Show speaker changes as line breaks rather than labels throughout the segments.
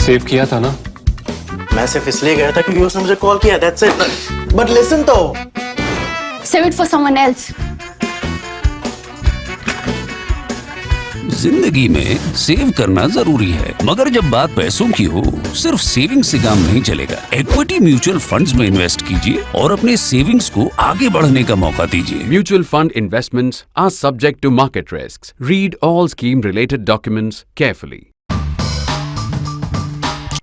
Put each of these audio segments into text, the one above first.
Save किया था ना?
मैं सिर्फ इसलिए गया था क्योंकि उसने मुझे कॉल किया, that's it. But listen तो.
Save it for someone else.
जिंदगी में सेव करना जरूरी है, मगर जब बात पैसों की हो, सिर्फ सेविंग से काम नहीं चलेगा। इक्विटी म्यूचुअल फंड्स में इन्वेस्ट कीजिए और अपने सेविंग्स को आगे बढ़ने का मौका दीजिए।
Mutual fund investments are subject to market risks. Read all scheme-related documents carefully.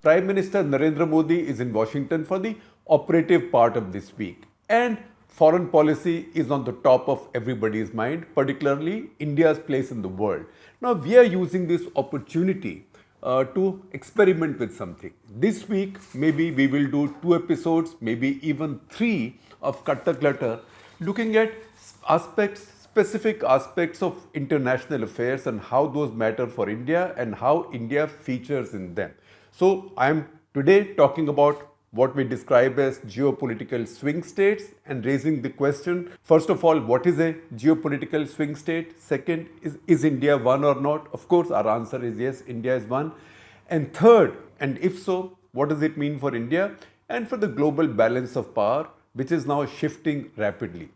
Prime Minister Narendra Modi is in Washington for the operative part of this week, and foreign policy is on the top of everybody's mind, particularly India's place in the world. Now, we are using this opportunity to experiment with something. This week, maybe we will do 2 episodes, maybe even 3 of Cut The Clutter, looking at specific aspects of international affairs and how those matter for India and how India features in them. So, I am today talking about what we describe as geopolitical swing states and raising the question, first of all, what is a geopolitical swing state? Second, is India one or not? Of course, our answer is yes, India is one. And third, and if so, what does it mean for India and for the global balance of power, which is now shifting rapidly?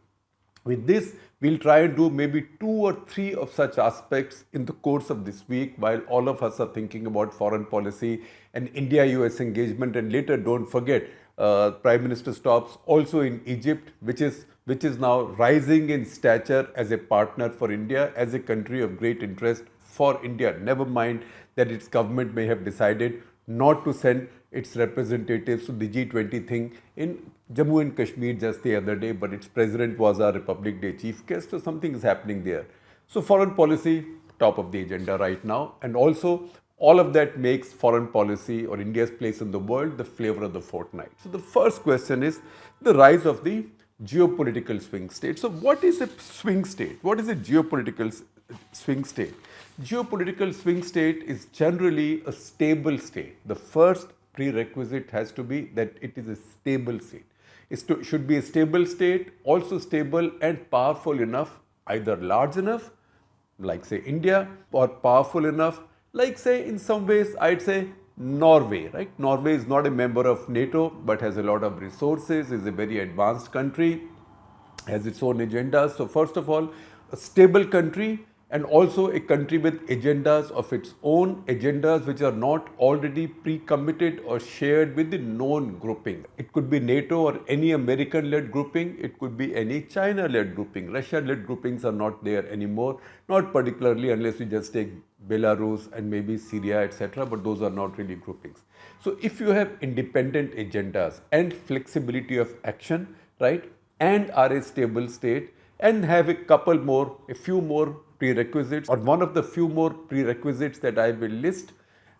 With this, we'll try and do maybe 2 or 3 of such aspects in the course of this week while all of us are thinking about foreign policy and India-US engagement. And later, don't forget, Prime Minister stops also in Egypt, which is now rising in stature as a partner for India, as a country of great interest for India. Never mind that its government may have decided not to send its representatives to the G20 thing in Jammu and Kashmir just the other day, but its president was our Republic Day chief guest, so something is happening there. So foreign policy, top of the agenda right now, and also all of that makes foreign policy or India's place in the world the flavor of the fortnight. So the first question is the rise of the geopolitical swing state. So what is a swing state? What is a geopolitical swing state? Geopolitical swing state is generally a stable state. The first prerequisite has to be that it is a stable state. It should be a stable state, also stable and powerful enough, either large enough, like say India, or powerful enough, like say in some ways I'd say Norway, right? Norway is not a member of NATO but has a lot of resources, is a very advanced country, has its own agendas. So first of all, a stable country, and also a country with agendas of its own, agendas which are not already pre-committed or shared with the known grouping. It could be NATO or any American-led grouping, it could be any China-led grouping. Russia-led groupings are not there anymore, not particularly unless you just take Belarus and maybe Syria, etc., but those are not really groupings. So if you have independent agendas and flexibility of action, right, and are a stable state, and have a few more prerequisites, or one of the few more prerequisites that I will list,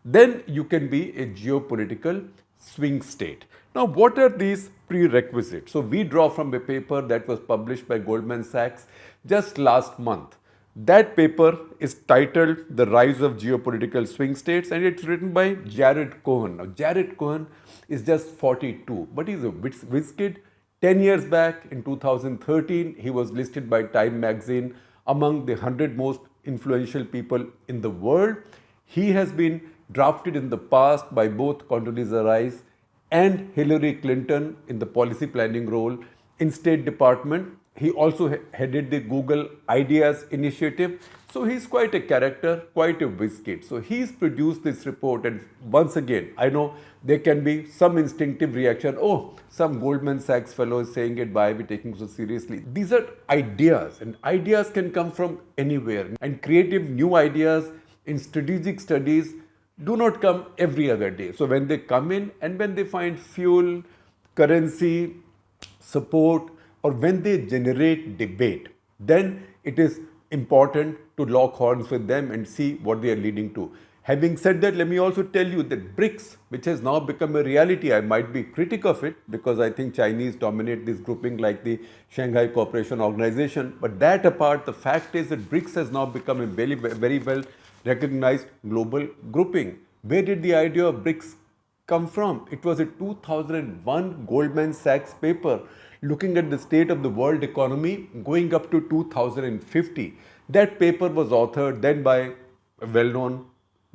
then you can be a geopolitical swing state. Now, what are these prerequisites? So, we draw from a paper that was published by Goldman Sachs just last month. That paper is titled The Rise of Geopolitical Swing States, and it's written by Jared Cohen. Now, Jared Cohen is just 42, but he's a whiz kid. 10 years back in 2013, he was listed by Time magazine among the 100 most influential people in the world. He has been drafted in the past by both Condoleezza Rice and Hillary Clinton in the policy planning role in State Department. He also headed the Google Ideas Initiative. So he's quite a character, quite a whiz kid. So he's produced this report, and once again, I know there can be some instinctive reaction. Oh, some Goldman Sachs fellow is saying it, why are we taking so seriously? These are ideas, and ideas can come from anywhere. And creative new ideas in strategic studies do not come every other day. So when they come in and when they find fuel, currency, support, or when they generate debate, then it is important to lock horns with them and see what they are leading to. Having said that, let me also tell you that BRICS, which has now become a reality, I might be critic of it because I think Chinese dominate this grouping like the Shanghai Cooperation Organization. But that apart, the fact is that BRICS has now become a very, very well recognized global grouping. Where did the idea of BRICS come from? It was a 2001 Goldman Sachs paper looking at the state of the world economy going up to 2050. That paper was authored then by a well-known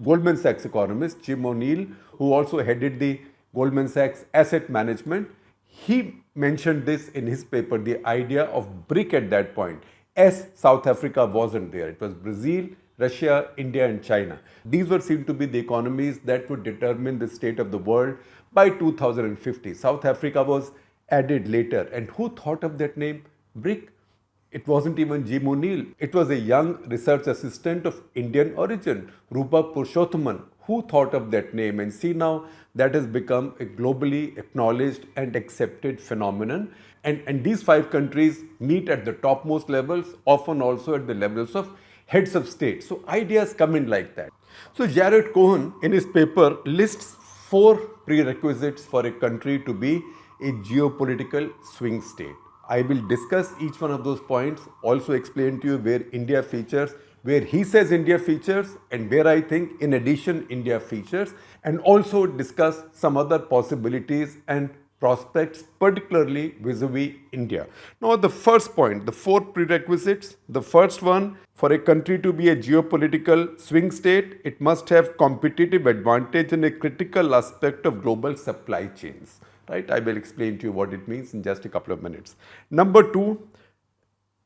Goldman Sachs economist Jim O'Neill, who also headed the Goldman Sachs asset management, he mentioned this in his paper, the idea of BRIC at that point, as South Africa wasn't there. It was Brazil, Russia, India and China. These were seen to be the economies that would determine the state of the world by 2050. South Africa was added later. And who thought of that name, BRIC? It wasn't even Jim O'Neill. It was a young research assistant of Indian origin, Rupa Purushothaman, who thought of that name. And see now, that has become a globally acknowledged and accepted phenomenon. And these 5 countries meet at the topmost levels, often also at the levels of heads of state. So ideas come in like that. So Jared Cohen in his paper lists 4 prerequisites for a country to be a geopolitical swing state. I will discuss each one of those points, also explain to you where India features, where he says India features, and where I think in addition India features, and also discuss some other possibilities and prospects, particularly vis-a-vis India. Now the first point, the 4 prerequisites. The first one, for a country to be a geopolitical swing state, it must have competitive advantage in a critical aspect of global supply chains. Right? I will explain to you what it means in just a couple of minutes. Number 2,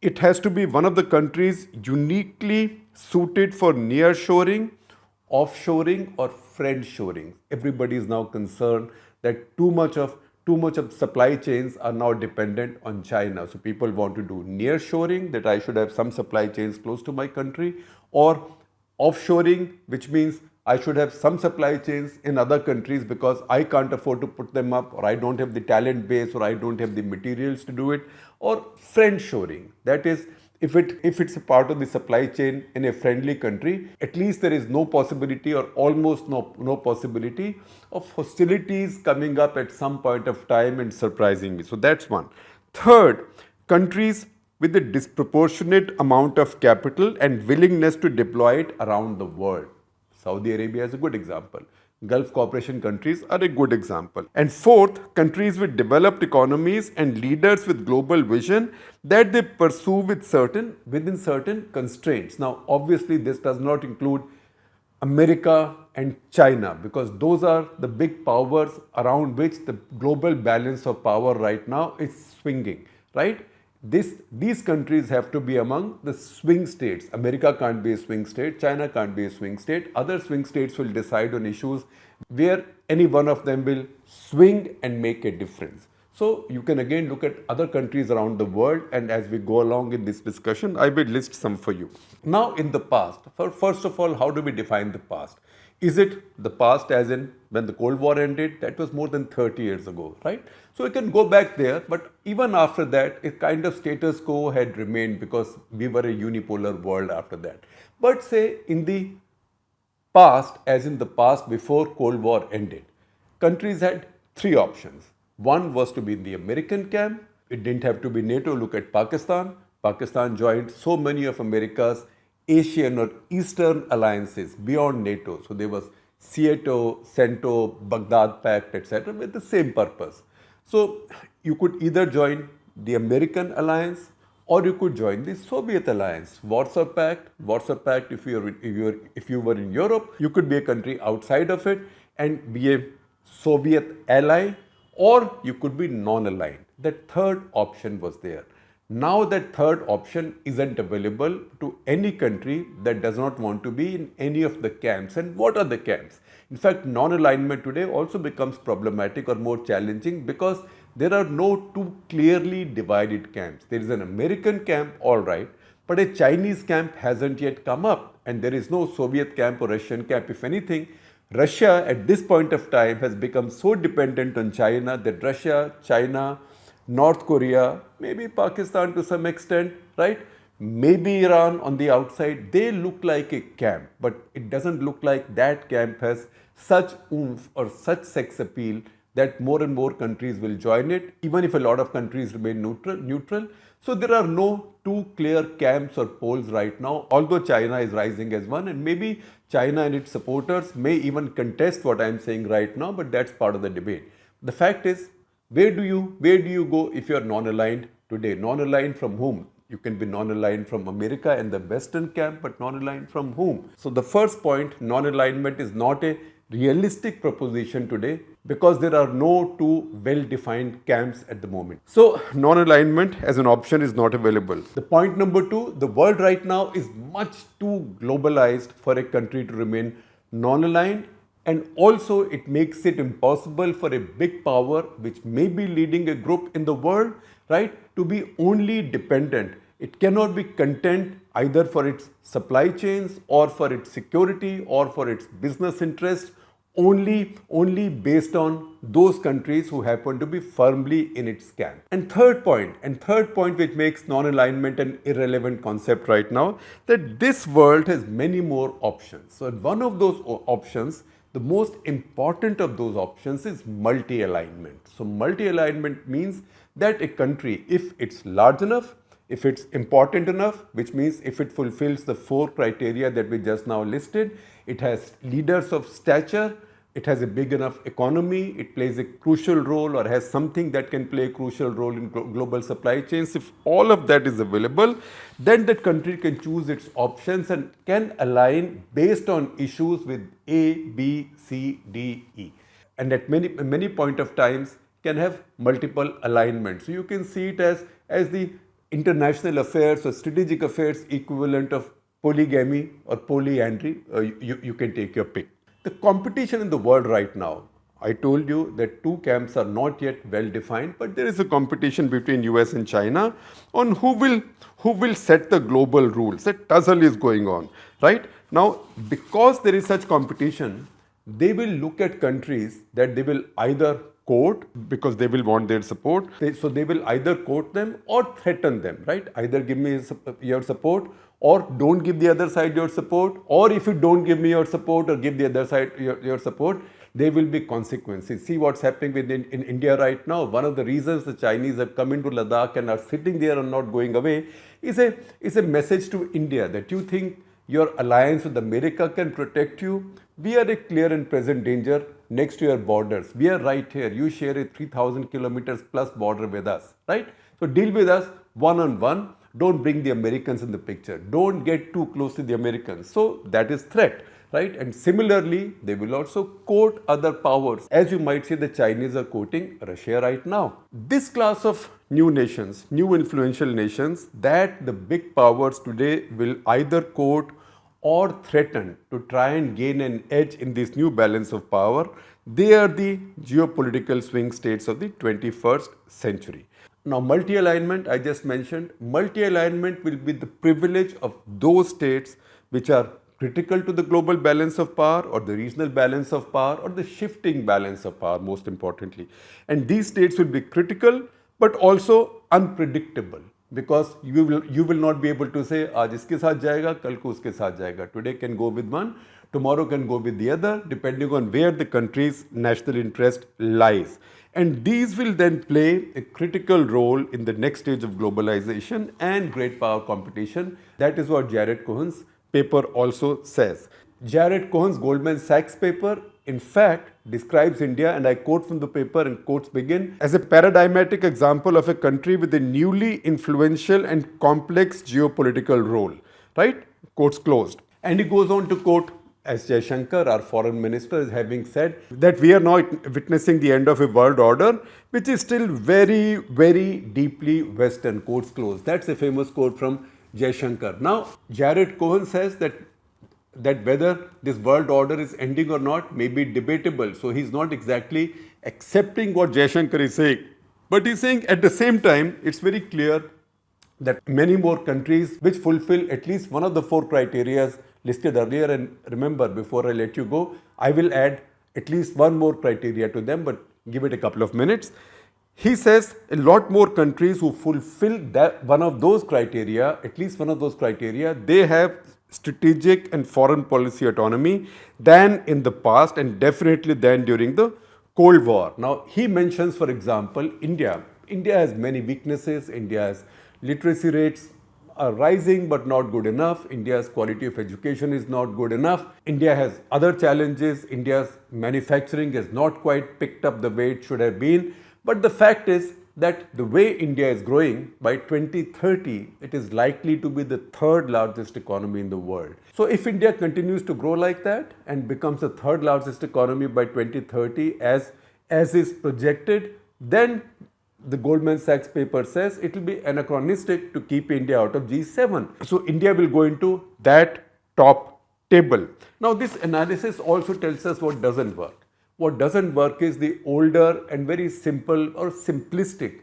it has to be one of the countries uniquely suited for nearshoring, offshoring or friendshoring. Everybody is now concerned that too much of supply chains are now dependent on China. So people want to do nearshoring, that I should have some supply chains close to my country, or offshoring, which means I should have some supply chains in other countries because I can't afford to put them up, or I don't have the talent base, or I don't have the materials to do it, or friendshoring. That is, if it's a part of the supply chain in a friendly country, at least there is no possibility or almost no possibility of hostilities coming up at some point of time and surprising me. So that's one. Third, countries with a disproportionate amount of capital and willingness to deploy it around the world. Saudi Arabia is a good example. Gulf Cooperation countries are a good example. And fourth, countries with developed economies and leaders with global vision that they pursue within certain constraints. Now, obviously, this does not include America and China, because those are the big powers around which the global balance of power right now is swinging, right? These countries have to be among the swing states. America can't be a swing state, China can't be a swing state. Other swing states will decide on issues where any one of them will swing and make a difference. So you can again look at other countries around the world, and as we go along in this discussion, I will list some for you. Now in the past, first of all, how do we define the past? Is it the past as in when the Cold War ended? That was more than 30 years ago, right? So we can go back there, but even after that, a kind of status quo had remained because we were a unipolar world after that. But say in the past, as in the past before Cold War ended, countries had 3 options. One was to be in the American camp. It didn't have to be NATO. Look at Pakistan. Pakistan joined so many of America's Asian or Eastern alliances beyond NATO. So there was SEATO, CENTO, Baghdad Pact, etc. with the same purpose. So you could either join the American alliance or you could join the Soviet alliance. Warsaw Pact, if you were in Europe, you could be a country outside of it and be a Soviet ally, or you could be non-aligned. That third option was there. Now that third option isn't available to any country that does not want to be in any of the camps. And what are the camps? In fact, non-alignment today also becomes problematic or more challenging because there are no 2 clearly divided camps. There is an American camp, all right, but a Chinese camp hasn't yet come up, and there is no Soviet camp or Russian camp. If anything, Russia at this point of time has become so dependent on China that Russia, China, North Korea, maybe Pakistan to some extent, right? Maybe Iran on the outside, they look like a camp, but it doesn't look like that camp has such oomph or such sex appeal that more and more countries will join it, even if a lot of countries remain neutral. So there are no 2 clear camps or poles right now, although China is rising as one, and maybe China and its supporters may even contest what I am saying right now, but that's part of the debate. The fact is, where do you go if you are non-aligned today? Non-aligned from whom? You can be non-aligned from America and the Western camp, but non-aligned from whom? So the first point, non-alignment is not a realistic proposition today because there are no two well-defined camps at the moment. So non-alignment as an option is not available. The point number two, the world right now is much too globalized for a country to remain non-aligned, and also it makes it impossible for a big power which may be leading a group in the world, right, to be only dependent. It cannot be content either for its supply chains or for its security or for its business interests only based on those countries who happen to be firmly in its camp. And third point which makes non-alignment an irrelevant concept right now, that this world has many more options. So one of those options, the most important of those options, is multi-alignment. So multi-alignment means that a country, if it's large enough, if it's important enough, which means if it fulfills the four criteria that we just now listed, it has leaders of stature, it has a big enough economy, it plays a crucial role or has something that can play a crucial role in global supply chains. If all of that is available, then that country can choose its options and can align based on issues with A, B, C, D, E. And at many point of times can have multiple alignments. So you can see it as the international affairs or strategic affairs equivalent of polygamy or polyandry. You can take your pick. The competition in the world right now, I told you that two camps are not yet well defined, but there is a competition between US and China on who will set the global rules. That tussle is going on, right? Now, because there is such competition, they will look at countries that they will either court because they will want their support. So they will either court them or threaten them, right? Either give me your support or don't give the other side your support, or if you don't give me your support or give the other side your support, there will be consequences. See what's happening in India right now. One of the reasons the Chinese have come into Ladakh and are sitting there and not going away is a message to India that you think your alliance with America can protect you. We are a clear and present danger next to your borders. We are right here. You share a 3,000 kilometers plus border with us, right? So deal with us one-on-one. Don't bring the Americans in the picture. Don't get too close to the Americans. So that is threat, right? And similarly, they will also court other powers. As you might say, the Chinese are courting Russia right now. This class of new nations, new influential nations that the big powers today will either court or threaten to try and gain an edge in this new balance of power, they are the geopolitical swing states of the 21st century. Now, multi-alignment, I just mentioned, multi-alignment will be the privilege of those states which are critical to the global balance of power or the regional balance of power or the shifting balance of power, most importantly. And these states will be critical but also unpredictable, because you will not be able to say, aaj iske saath jayega, kal ko uske saath jayega. Today can go with one, tomorrow can go with the other, depending on where the country's national interest lies. And these will then play a critical role in the next stage of globalization and great power competition. That is what Jared Cohen's paper also says. Jared Cohen's Goldman Sachs paper, in fact, describes India, and I quote from the paper, and quotes begin, as a paradigmatic example of a country with a newly influential and complex geopolitical role, right? Quotes closed. And he goes on to quote as Shankar, our foreign minister, is having said that we are now witnessing the end of a world order which is still very, very deeply Western, quotes closed. That's a famous quote from Shankar. Now, Jared Cohen says that whether this world order is ending or not may be debatable. So he's not exactly accepting what Shankar is saying. But he's saying at the same time, it's very clear that many more countries which fulfill at least one of the four criteria listed earlier, and remember, before I let you go, I will add at least one more criteria to them, but give it a couple of minutes. He says a lot more countries who fulfill that one of those criteria, at least one of those criteria, they have strategic and foreign policy autonomy than in the past, and definitely than during the Cold War. Now, he mentions, for example, India. India has many weaknesses. India's literacy rates are rising but not good enough. India's quality of education is not good enough. India has other challenges. India's manufacturing has not quite picked up the way it should have been. But the fact is, that the way India is growing, by 2030, it is likely to be the third largest economy in the world. So if India continues to grow like that and becomes the third largest economy by 2030 as is projected, then the Goldman Sachs paper says it will be anachronistic to keep India out of G7. So India will go into that top table. Now this analysis also tells us what doesn't work. What doesn't work is the older and very simple or simplistic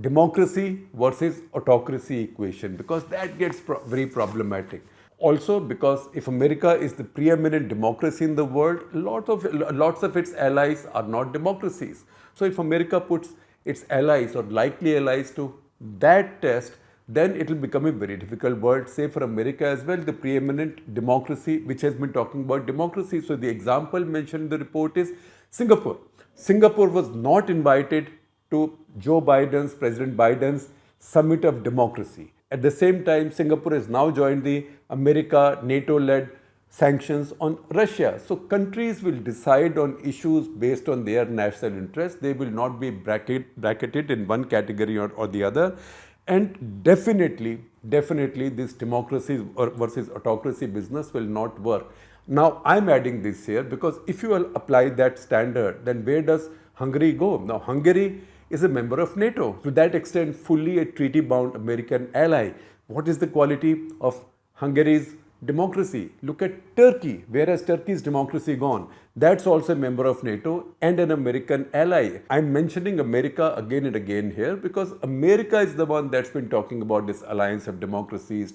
democracy versus autocracy equation, because that gets very problematic. Also because if America is the preeminent democracy in the world, lots of its allies are not democracies. So if America puts its allies or likely allies to that test, then it will become a very difficult world, say for America as well, the preeminent democracy which has been talking about democracy. So the example mentioned in the report is Singapore. Singapore was not invited to President Biden's summit of democracy. At the same time, Singapore has now joined the NATO-led sanctions on Russia. So countries will decide on issues based on their national interest. They will not be bracketed in one category or the other. And definitely this democracy versus autocracy business will not work. Now I'm adding this here because if you will apply that standard, then where does Hungary go? Now Hungary is a member of NATO. To that extent, fully a treaty-bound American ally. What is the quality of Hungary's democracy? Look at Turkey. Where has Turkey's democracy gone? That's also a member of NATO and an American ally. I'm mentioning America again and again here because America is the one that's been talking about this alliance of democracy,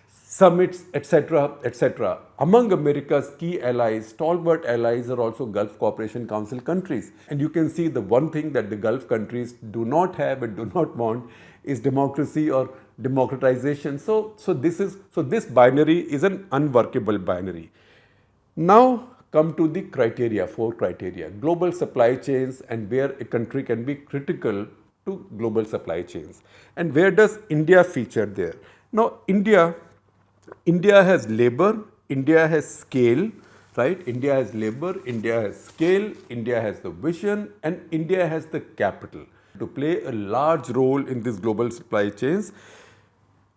summits, etc., etc. Among America's key allies, stalwart allies, are also Gulf Cooperation Council countries. And you can see the one thing that the Gulf countries do not have and do not want is democracy or democratization. So this binary is an unworkable binary. Now come to the criteria, 4 criteria. Global supply chains and where a country can be critical to global supply chains. And where does India feature there? Now India has labor, India has scale, right? India has labor, India has scale, India has the vision, and India has the capital to play a large role in these global supply chains.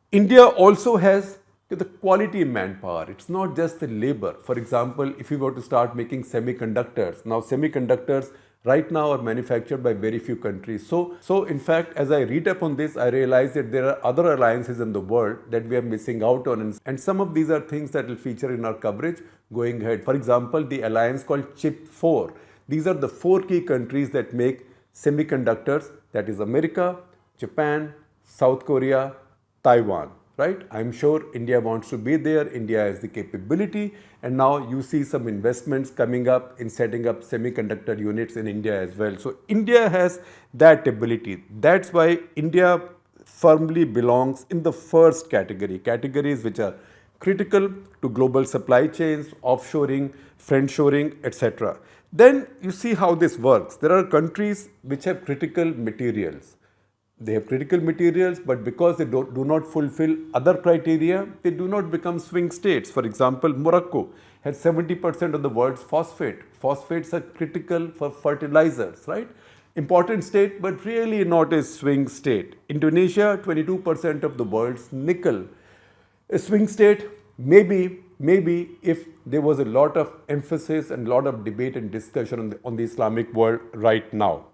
India also has the quality manpower. It's not just the labor. For example, if you were to start making semiconductors, now semiconductors right now are manufactured by very few countries. So in fact, as I read up on this, I realize that there are other alliances in the world that we are missing out on. And some of these are things that will feature in our coverage going ahead. For example, the alliance called Chip 4. These are the 4 key countries that make semiconductors, that is America, Japan, South Korea, Taiwan, right? I'm sure India wants to be there. India has the capability. And now you see some investments coming up in setting up semiconductor units in India as well. So India has that ability. That's why India firmly belongs in the first category, categories which are critical to global supply chains, offshoring, friendshoring, etc. Then you see how this works. There are countries which have critical materials. They have critical materials, but because they do not fulfill other criteria, they do not become swing states. For example, Morocco has 70% of the world's phosphate. Phosphates are critical for fertilizers, right? Important state, but really not a swing state. Indonesia, 22% of the world's nickel. A swing state, maybe if there was a lot of emphasis and a lot of debate and discussion on the Islamic world right now.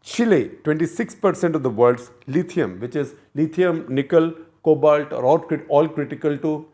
Chile, 26% of the world's lithium, which is lithium, nickel, cobalt, are all critical to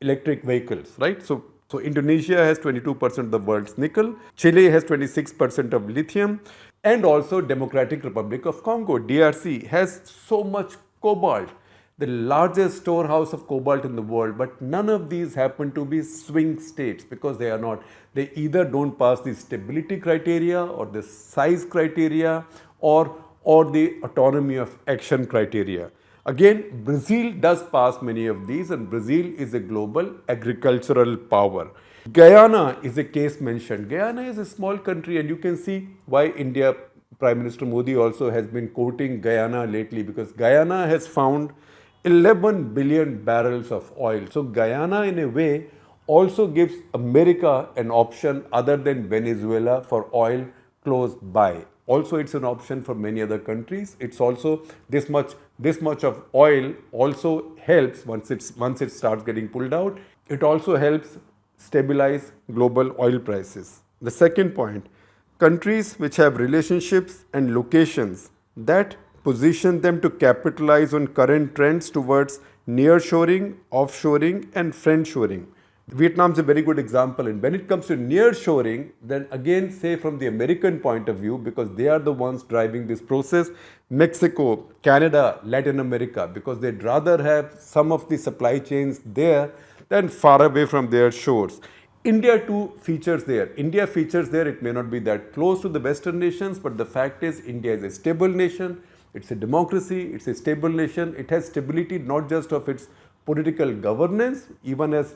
electric vehicles, right? So Indonesia has 22% of the world's nickel, Chile has 26% of lithium, and also Democratic Republic of Congo, DRC, has so much cobalt, the largest storehouse of cobalt in the world, but none of these happen to be swing states because they are not. They either don't pass the stability criteria or the size criteria or the autonomy of action criteria. Again, Brazil does pass many of these, and Brazil is a global agricultural power. Guyana is a case mentioned. Guyana is a small country, and you can see why India Prime Minister Modi also has been quoting Guyana lately, because Guyana has found 11 billion barrels of oil. So Guyana in a way also gives America an option other than Venezuela for oil close by. also it's an option for many other countries. It's also this much of oil also helps once it starts getting pulled out. It also helps stabilize global oil prices. The second point, countries which have relationships and locations that position them to capitalize on current trends towards nearshoring, offshoring, and friendshoring. Vietnam is a very good example. And when it comes to nearshoring, then again, say from the American point of view, because they are the ones driving this process, Mexico, Canada, Latin America, because they'd rather have some of the supply chains there than far away from their shores. India too features there. India features there. It may not be that close to the Western nations, but the fact is India is a stable nation. It's a democracy. It's a stable nation. It has stability not just of its political governance, even as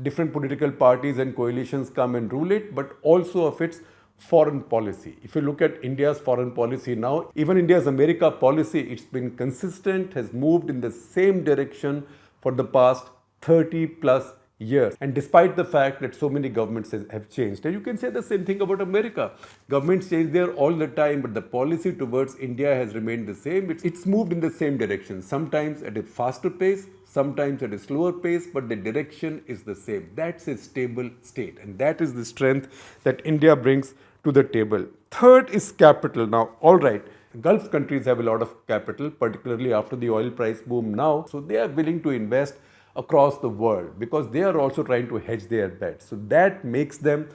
different political parties and coalitions come and rule it, but also of its foreign policy. If you look at India's foreign policy now, even India's America policy, it's been consistent, has moved in the same direction for the past 30 plus years. And despite the fact that so many governments have changed, and you can say the same thing about America. Governments change there all the time, but the policy towards India has remained the same. It's moved in the same direction, sometimes at a faster pace, sometimes at a slower pace, but the direction is the same. That's a stable state, and that is the strength that India brings to the table. Third is capital. Now, all right, Gulf countries have a lot of capital, particularly after the oil price boom now, so they are willing to invest across the world because they are also trying to hedge their bets. So that makes them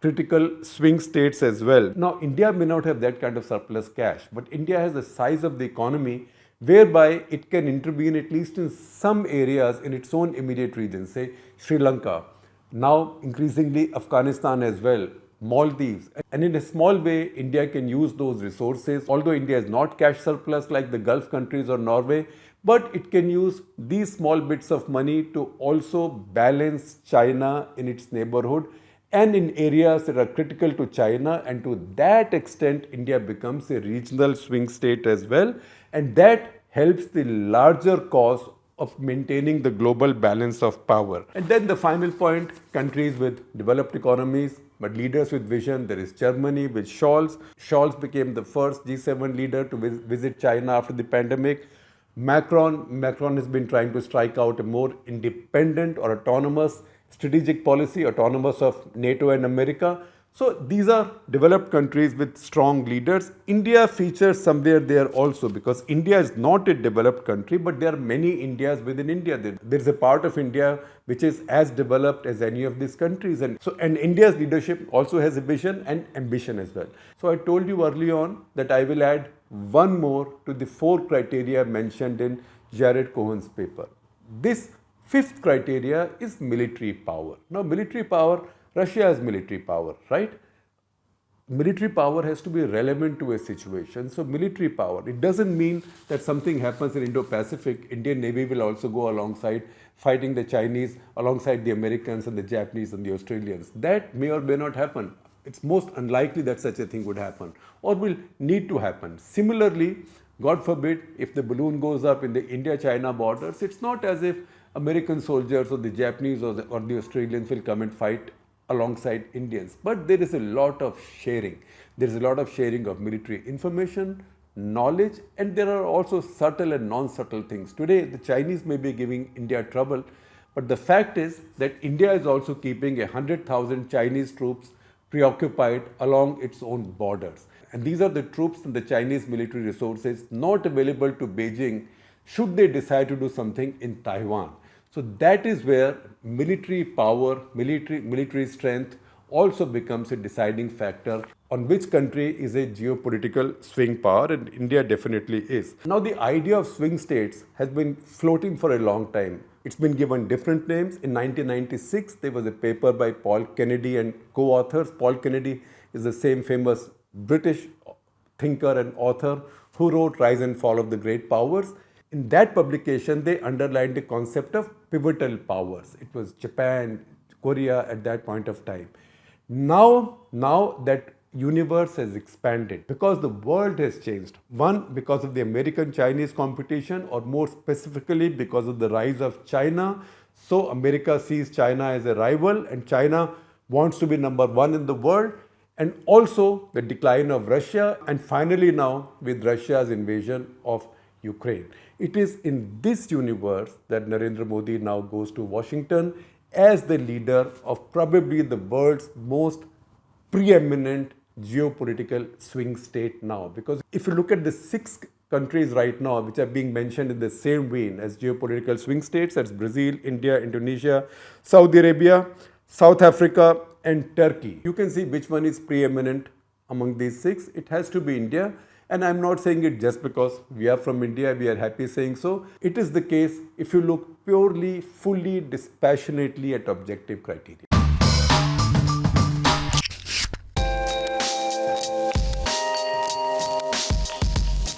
critical swing states as well. Now, India may not have that kind of surplus cash, but India has the size of the economy whereby it can intervene at least in some areas in its own immediate region, say Sri Lanka, now increasingly Afghanistan as well, Maldives. And in a small way, India can use those resources. Although India is not cash surplus like the Gulf countries or Norway, but it can use these small bits of money to also balance China in its neighborhood and in areas that are critical to China. And to that extent, India becomes a regional swing state as well. And that helps the larger cause of maintaining the global balance of power. And then the final point, countries with developed economies, but leaders with vision. There is Germany with Scholz. Scholz became the first G7 leader to visit China after the pandemic. Macron has been trying to strike out a more independent or autonomous strategic policy, autonomous of NATO and America. So these are developed countries with strong leaders. India features somewhere there also because India is not a developed country, but there are many Indias within India. There's a part of India which is as developed as any of these countries. And India's leadership also has a vision and ambition as well. So I told you early on that I will add one more to the 4 criteria mentioned in Jared Cohen's paper. This 5th criteria is military power. Now, military power, Russia has military power, right? Military power has to be relevant to a situation. So, military power, it doesn't mean that something happens in Indo-Pacific, Indian Navy will also go alongside fighting the Chinese, alongside the Americans and the Japanese and the Australians. That may or may not happen. It's most unlikely that such a thing would happen or will need to happen. Similarly, God forbid, if the balloon goes up in the India-China borders, it's not as if American soldiers or the Japanese or the Australians will come and fight alongside Indians. But there is a lot of sharing. There is a lot of sharing of military information, knowledge, and there are also subtle and non-subtle things. Today, the Chinese may be giving India trouble, but the fact is that India is also keeping 100,000 Chinese troops preoccupied along its own borders. And these are the troops and the Chinese military resources not available to Beijing should they decide to do something in Taiwan. So that is where military power, military strength also becomes a deciding factor on which country is a geopolitical swing power, and India definitely is. Now the idea of swing states has been floating for a long time. It's been given different names. In 1996, there was a paper by Paul Kennedy and co-authors. Paul Kennedy is the same famous British thinker and author who wrote Rise and Fall of the Great Powers. In that publication, they underlined the concept of pivotal powers. It was Japan, Korea at that point of time. Now that universe has expanded because the world has changed. One, because of the American-Chinese competition, or more specifically because of the rise of China. So America sees China as a rival and China wants to be number one in the world. and also the decline of Russia, and finally now with Russia's invasion of Ukraine. It is in this universe that Narendra Modi now goes to Washington as the leader of probably the world's most preeminent geopolitical swing state now. Because if you look at the 6 countries right now which are being mentioned in the same vein as geopolitical swing states, that's Brazil, India, Indonesia, Saudi Arabia, South Africa, and Turkey. You can see which one is preeminent among these 6. It has to be India. And I'm not saying it just because we are from India, we are happy saying so. It is the case if you look purely, fully, dispassionately at objective criteria.